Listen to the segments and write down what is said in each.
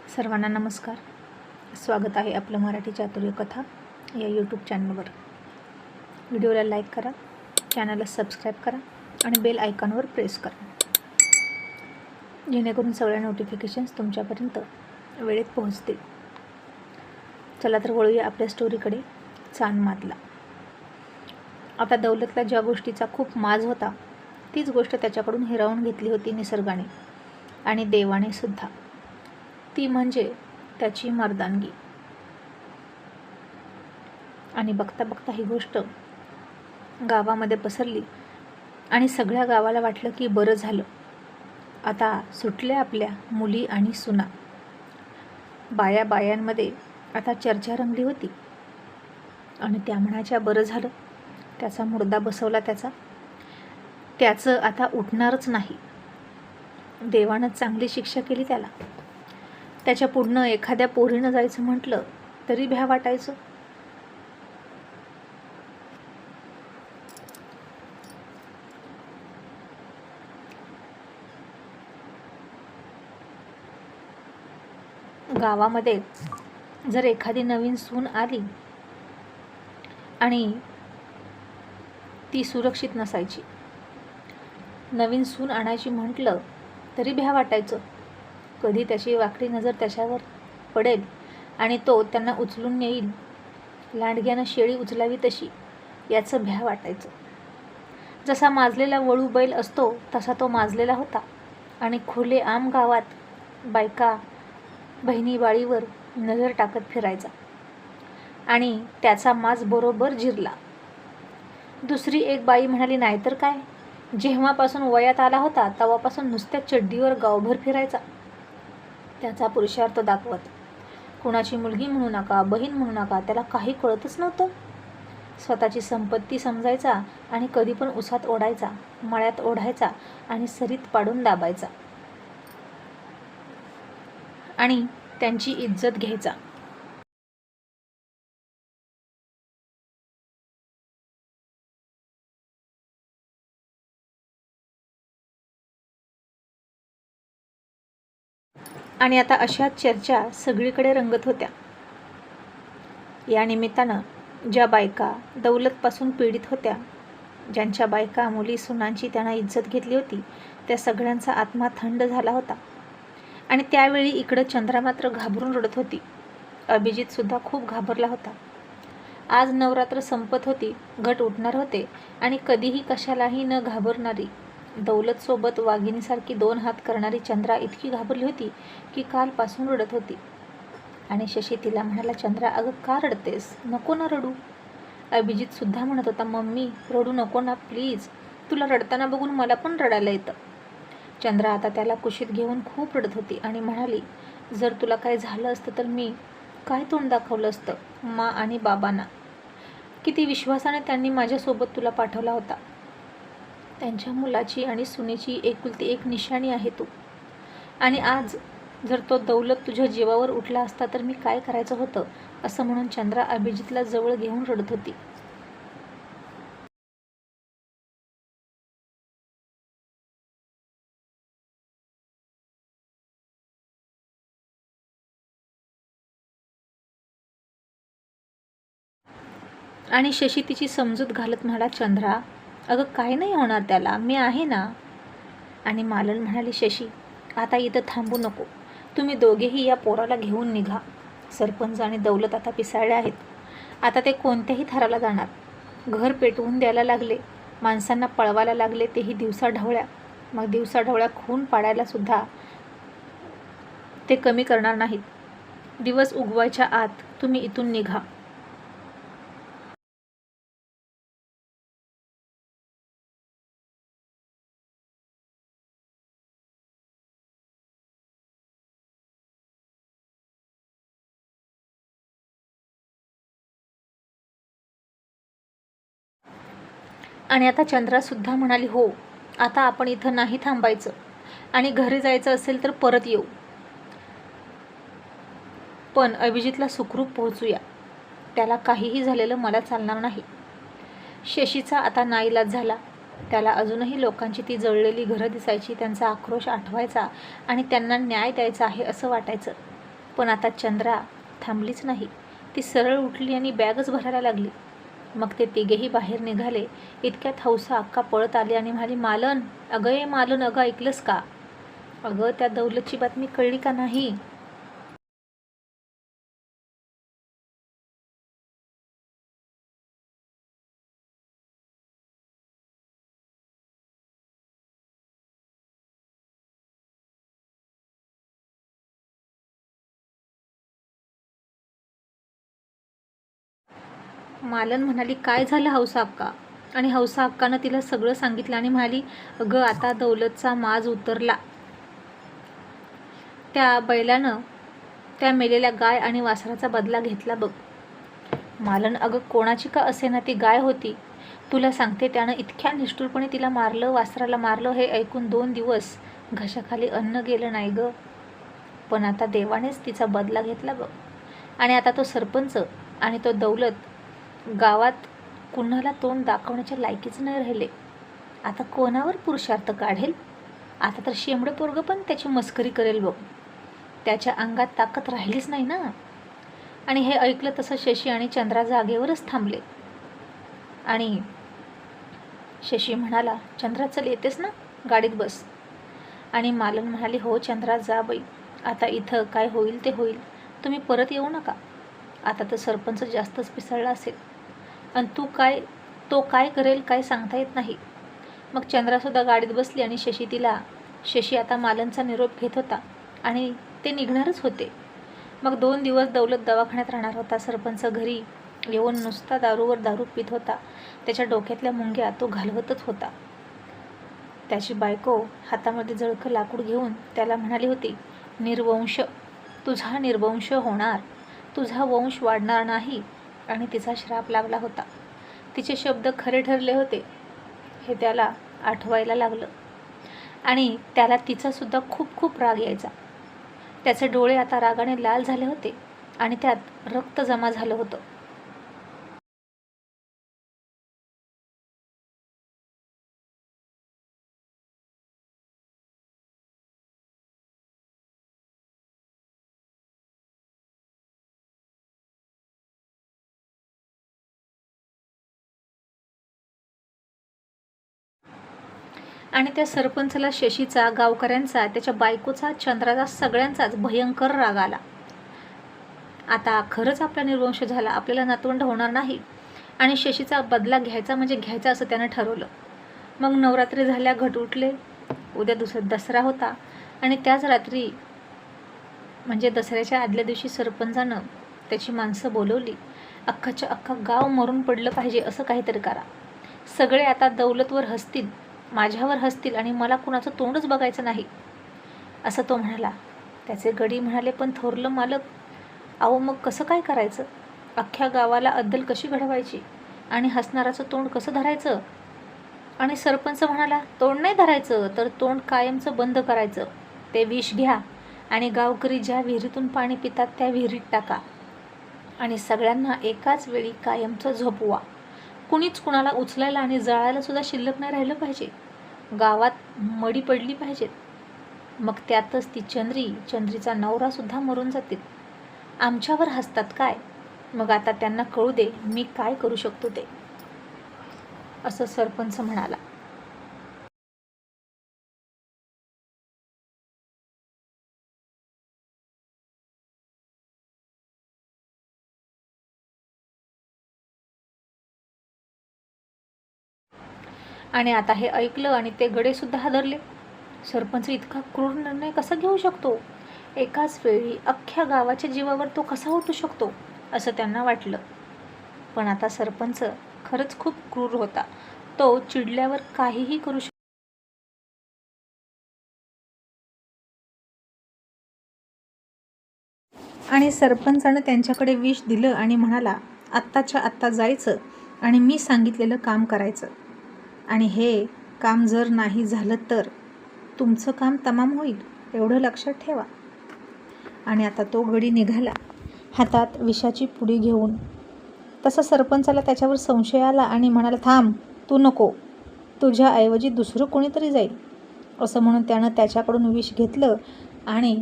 सर्वांना नमस्कार. स्वागत आहे आपलं मराठी चातुर्य कथा या यूट्यूब चॅनलवर. व्हिडिओला लाईक करा, चॅनलला सबस्क्राईब करा आणि बेल आयकॉनवर प्रेस करा, जेणेकरून सगळ्या नोटिफिकेशन्स तुमच्यापर्यंत वेळेत पोहोचतील. चला तर वळूया आपल्या स्टोरीकडे. चांदमातला. आता दौलतला ज्या गोष्टीचा खूप माज होता तीच गोष्ट त्याच्याकडून हिरावून घेतली होती निसर्गाने आणि देवाने सुद्धा. ती म्हणजे त्याची मर्दानगी. आणि बघता बघता ही गोष्ट गावामध्ये पसरली आणि सगळ्या गावाला वाटलं की बरं झालं, आता सुटल्या आपल्या मुली आणि सुना. बायांमध्ये आता चर्चा रंगली होती आणि त्या म्हणायच्या बरं झालं, त्याचा मुर्दा बसवला, त्याचं आता उठणारच नाही. देवानं चांगली शिक्षा केली त्याला. त्याच्या पुढनं एखाद्या पोरीनं जायचं म्हटलं तरी भ्या वाटायचं. गावामध्ये जर एखादी नवीन सून आली आणि ती सुरक्षित नसायची, नवीन सून आणायची म्हटलं तरी भ्या वाटायचं. कधी त्याची वाकडी नजर त्याच्यावर पडेल आणि तो त्यांना उचलून नेईल, लांडग्यानं शेळी उचलावी तशी, याचं भ्या वाटायचं. जसा माजलेला वळू बैल असतो तसा तो माजलेला होता आणि खुले आम गावात बायका बहिणी बाळीवर नजर टाकत फिरायचा आणि त्याचा माज बरोबर जिरला. दुसरी एक बाई म्हणाली, नाहीतर काय, जेव्हापासून वयात आला होता तेव्हापासून नुसत्या चड्डीवर गावभर फिरायचा, त्याचा पुरुषार्थ दाखवत. कुणाची मुलगी म्हणू नका, बहीण म्हणू नका, त्याला काही कळतच नव्हतं. स्वतःची संपत्ती समजायचा आणि कधी पण उसात ओढायचा, मळ्यात ओढायचा आणि सरीत पाडून दाबायचा आणि त्यांची इज्जत घ्यायचा. आणि आता अशा चर्चा सगळीकडे रंगत होत्या. या निमित्तानं ज्या बायका दौलतपासून पीडित होत्या, ज्यांच्या बायका मुली सुनांची त्यांना इज्जत घेतली होती, त्या सगळ्यांचा आत्मा थंड झाला होता. आणि त्यावेळी इकडं चंद्रा मात्र घाबरून रडत होती. अभिजितसुद्धा खूप घाबरला होता. आज नवरात्र संपत होती, घट उठणार होते आणि कधीही कशालाही न घाबरणारी, दौलतसोबत वाघिणीसारखी 2 हात करणारी चंद्रा इतकी घाबरली होती की कालपासून रडत होती. आणि शशी तिला म्हणाला, चंद्रा अगं का रडतेस, नको ना रडू. अभिजितसुद्धा म्हणत होता, मम्मी रडू नको ना प्लीज, तुला रडताना बघून मला पण रडायला येतं. चंद्रा आता त्याला कुशीत घेऊन खूप रडत होती आणि म्हणाली, जर तुला काय झालं असतं तर मी काय तोंड दाखवलं असतं मा आणि बाबांना. किती विश्वासाने त्यांनी माझ्यासोबत तुला पाठवला होता. त्यांच्या मुलाची आणि सुनेची एकुलती एक निशाणी आहे तू. आणि आज जर तो दौलत तुझ्या जीवावर उठला असता तर मी काय करायचं होतं, असं म्हणून चंद्रा अभिजितला जवळ घेऊन रडत होती. आणि शशी तिची समजूत घालत म्हणाला, चंद्रा अगं काय नाही होणार त्याला, मी आहे ना. आणि मालन म्हणाली, शशी आता इथं थांबू नको, तुम्ही दोघेही या पोराला घेऊन निघा. सरपंच आणि दौलत आता पिसाळले आहेत, आता ते कोणत्याही थराला जाणार. घर पेटवून द्यायला लागले, माणसांना पळवायला लागले, तेही दिवसाढवळ्या. मग दिवसाढवळ्या खून पाडायला सुद्धा ते कमी करणार नाहीत. दिवस उगवायच्या आत तुम्ही इथून निघा. आणि आता चंद्रासुद्धा म्हणाली, हो आता आपण इथं नाही थांबायचं आणि घरी जायचं असेल तर परत येऊ, पण अभिजितला सुखरूप पोहोचूया. त्याला काहीही झालेलं मला चालणार नाही. शशीचा आता नाईलाज झाला. त्याला अजूनही लोकांची ती जळलेली घरं दिसायची, त्यांचा आक्रोश आठवायचा आणि त्यांना न्याय द्यायचा आहे असं वाटायचं. पण आता चंद्रा थांबलीच नाही. ती सरळ उठली आणि बॅगच भरायला लागली. मग ते तिघेही बाहेर निघाले. इतक्यात हौसा अक्का पळत आली आणि म्हणाली, मालन, अगं ये मालन, अगं ऐकलंस का? अगं त्या दौलतची बातमी कळली का नाही? मालन म्हणाली, काय झालं हौसा अक्का? आणि हौसा अक्कानं तिला सगळं सांगितलं आणि म्हणाली, अगं आता दौलतचा माज उतरला. त्या बैलानं त्या मेलेल्या गाय आणि वासराचा बदला घेतला बघ. मालन, अगं कोणाची का असेना ती गाय होती. तुला सांगते, त्यानं इतक्या निष्ठुरपणे तिला मारलं, वासराला मारलं. हे ऐकून 2 दिवस घशाखाली अन्न गेलं नाही ग. पण आता देवानेच तिचा बदला घेतला बघ. आणि आता तो सरपंच आणि तो दौलत गावात कुणाला तोंड दाखवण्याच्या लायकीच नाही राहिले. आता कोणावर पुरुषार्थ काढेल? आता तर शेंबडं पोरगं पण त्याची मस्करी करेल बघ. त्याच्या अंगात ताकद राहिलीच नाही ना. आणि हे ऐकलं तसं शशी आणि चंद्रा जागेवरच थांबले. आणि शशी म्हणाला, चंद्रा चल, येतेस ना, गाडीत बस. आणि मालन म्हणाली, हो चंद्रा जा बाई, आता इथं काय होईल ते होईल, तुम्ही परत येऊ नका. आता तर सरपंच जास्तच पिसळला असेल आणि तो काय करेल काय सांगता येत नाही. मग चंद्रासुद्धा गाडीत बसली आणि शशी आता मालनचा निरोप घेत होता आणि ते निघणारच होते. मग 2 दिवस दौलत दवाखान्यात राहणार होता. सरपंच घरी येऊन नुसता दारूवर दारू पित होता. त्याच्या डोक्यातल्या मुंग्या तो घालवतच होता. त्याची बायको हातामध्ये जळकं लाकूड घेऊन त्याला म्हणाली होती, निर्वंश, तुझा निर्वंश होणार, तुझा वंश वाढणार नाही. आणि तिचा श्राप लागला होता. तिचे शब्द खरे ठरले होते हे त्याला आठवायला लागलं. आणि त्याला तिचासुद्धा खूप खूप राग यायचा. त्याचे डोळे आता रागाने लाल झाले होते आणि त्यात रक्त जमा झालं होतं. आणि त्या सरपंचाला शशीचा, गावकऱ्यांचा, त्याच्या बायकोचा, चंद्राचा, सगळ्यांचाच भयंकर राग आला. आता खरंच आपला निर्वंश झाला, आपल्याला नातवंड होणार नाही. आणि शशीचा बदला घ्यायचा म्हणजे घ्यायचा असं त्यानं ठरवलं. मग नवरात्री झाल्या, घट उठले. उद्या दसरा होता आणि त्याच रात्री म्हणजे दसऱ्याच्या आदल्या दिवशी सरपंचानं त्याची माणसं बोलवली. अख्खाच्या अख्खा गाव मरून पडलं पाहिजे असं काहीतरी करा. सगळे आता दौलतवर हसतील, माझ्यावर हसतील आणि मला कुणाचं तोंडच बघायचं नाही असं तो म्हणाला. त्याचे गडी म्हणाले, पण थोरलं मालक, अहो मग कसं काय करायचं? अख्ख्या गावाला अद्दल कशी घडवायची आणि हसणाराचं तोंड कसं धरायचं? आणि सरपंच म्हणाला, तोंड नाही धरायचं तर तोंड कायमचं बंद करायचं. ते विष घ्या आणि गावकरी ज्या विहिरीतून पाणी पितात त्या विहिरीत टाका आणि सगळ्यांना एकाच वेळी कायमचं झोपवा. कुणीच कुणाला उचलायला आणि जळायला सुद्धा शिल्लक नाही राहिलं पाहिजे. गावात मडी पडली पाहिजेत. मग त्यातच ती चंद्रीचा नवरासुद्धा मरून जातील. आमच्यावर हसतात काय? मग आता त्यांना कळू दे मी काय करू शकतो ते, असं सरपंच म्हणाला. आणि आता हे ऐकलं आणि ते गडेसुद्धा हादरले. सरपंच इतका क्रूर निर्णय कसा घेऊ शकतो? एकाच वेळी अख्ख्या गावाच्या जीवावर तो कसा उठू शकतो असं त्यांना वाटलं. पण आता सरपंच खरंच खूप क्रूर होता. तो चिडल्यावर काहीही करू शकतो. आणि सरपंचानं त्यांच्याकडे विष दिलं आणि म्हणाला, आत्ताच्या आत्ता जायचं आणि मी सांगितलेलं काम करायचं. आणि हे काम जर नाही झालं तर तुमचं काम तमाम होईल, एवढं लक्षात ठेवा. आणि आता तो गडी निघाला हातात विषाची पुडी घेऊन. तसा सरपंचाला त्याच्यावर संशय आला आणि म्हणाला, थांब, तू नको, तुझ्याऐवजी दुसरं कोणीतरी जाईल. असं म्हणून त्यानं त्याच्याकडून विष घेतलं आणि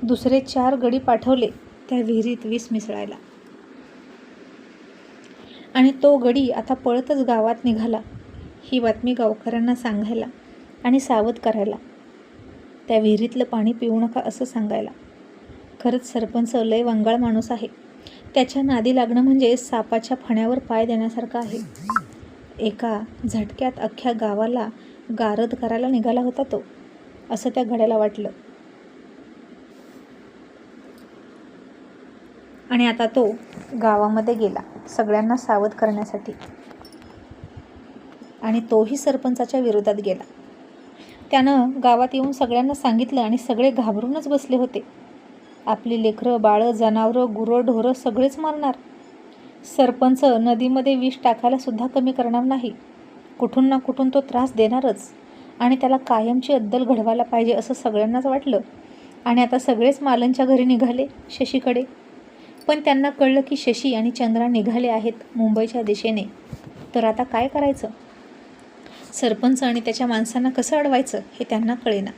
दुसरे 4 गडी पाठवले त्या विहिरीत विष मिसळायला. आणि तो गडी आता पळतच गावात निघाला ही बातमी गावकऱ्यांना सांगायला आणि सावध करायला. त्या विहिरीतलं पाणी पिऊ नका असं सांगायला. खरंच सरपंच लय वंगाळ माणूस आहे. त्याच्या नादी लागणं म्हणजे सापाच्या फण्यावर पाय देण्यासारखं आहे. एका झटक्यात अख्ख्या गावाला गारद करायला निघाला होता तो, असं त्या गड्याला वाटलं. आणि आता तो गावामध्ये गेला सगळ्यांना सावध करण्यासाठी. आणि तोही सरपंचाच्या विरोधात गेला. त्यानं गावात येऊन सगळ्यांना सांगितलं आणि सगळे घाबरूनच बसले होते. आपली लेकरं, बाळं, जनावरं, गुरं, ढोरं सगळेच मारणार. सरपंच नदीमध्ये विष टाकायला सुद्धा कमी करणार नाही. कुठून ना कुठून तो त्रास देणारच आणि त्याला कायमची अद्दल घडवायला पाहिजे असं सगळ्यांनाच वाटलं. आणि आता सगळेच मालनच्या घरी निघाले शशीकडे. पण त्यांना कळलं की शशी आणि चंद्रा निघाले आहेत मुंबईच्या दिशेने. तर आता काय करायचं? सरपंच आणि त्याच्या माणसांना कसं अडवायचं हे त्यांना कळेना.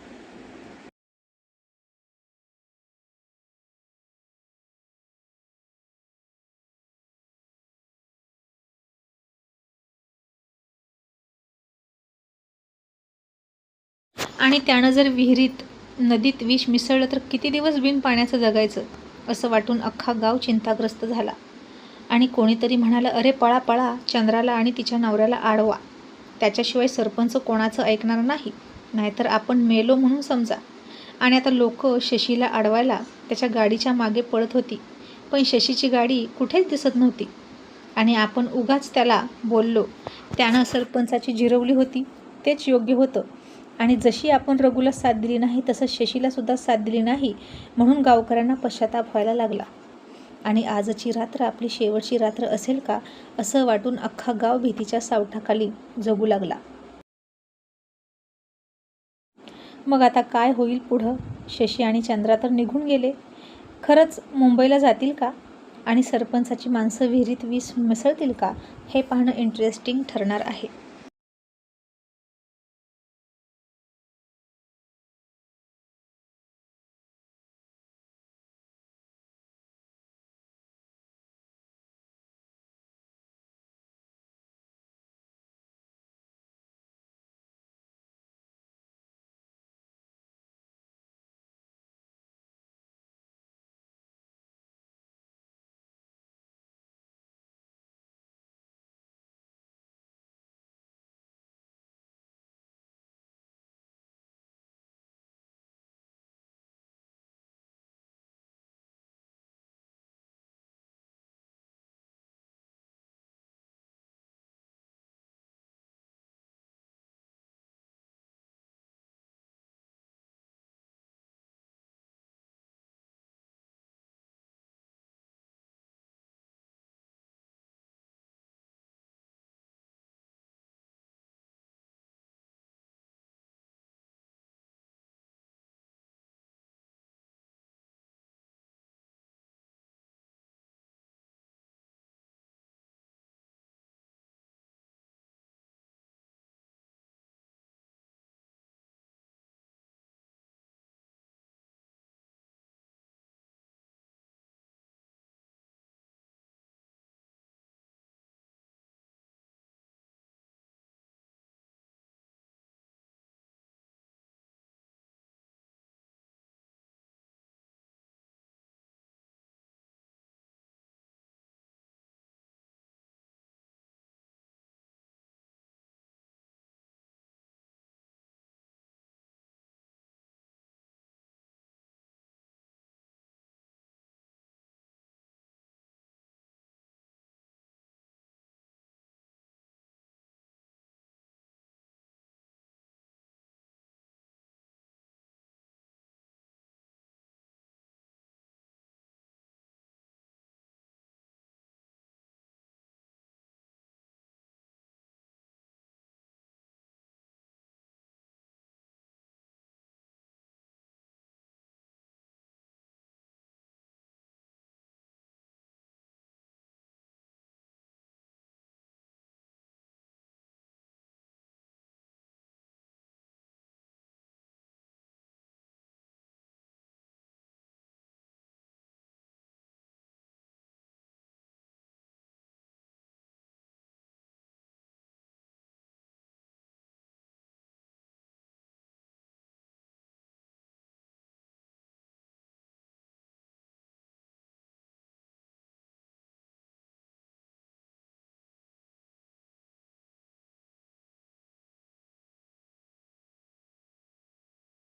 आणि त्यानं जर विहिरीत नदीत विष मिसळलं तर किती दिवस बिन पाण्याचं जगायचं असं वाटून अख्खा गाव चिंताग्रस्त झाला. आणि कोणीतरी म्हणालं, अरे पळा पळा, चंद्राला आणि तिच्या नवऱ्याला अडवा. त्याच्याशिवाय सरपंच कोणाचं ऐकणार नाही, नाहीतर आपण मेलो म्हणून समजा. आणि आता लोक शशीला अडवायला त्याच्या गाडीच्या मागे पळत होती. पण शशीची गाडी कुठेच दिसत नव्हती. आणि आपण उगाच त्याला बोललो, त्यानं सरपंचाची जिरवली होती, तेच योग्य होतं. आणि जशी आपण रघुला साथ दिली नाही तसं शशीला सुद्धा साथ दिली नाही, म्हणून गावकऱ्यांना पश्चाताप व्हायला लागला. आणि आजची रात्र आपली शेवटची रात्र असेल का असं वाटून अख्खा गाव भीतीच्या सावटाखाली जगू लागला. मग आता काय होईल पुढं? शशी आणि चंद्रा तर निघून गेले. खरंच मुंबईला जातील का? आणि सरपंचाची माणसं विहिरीत विष मिसळतील का? हे पाहणं इंटरेस्टिंग ठरणार आहे.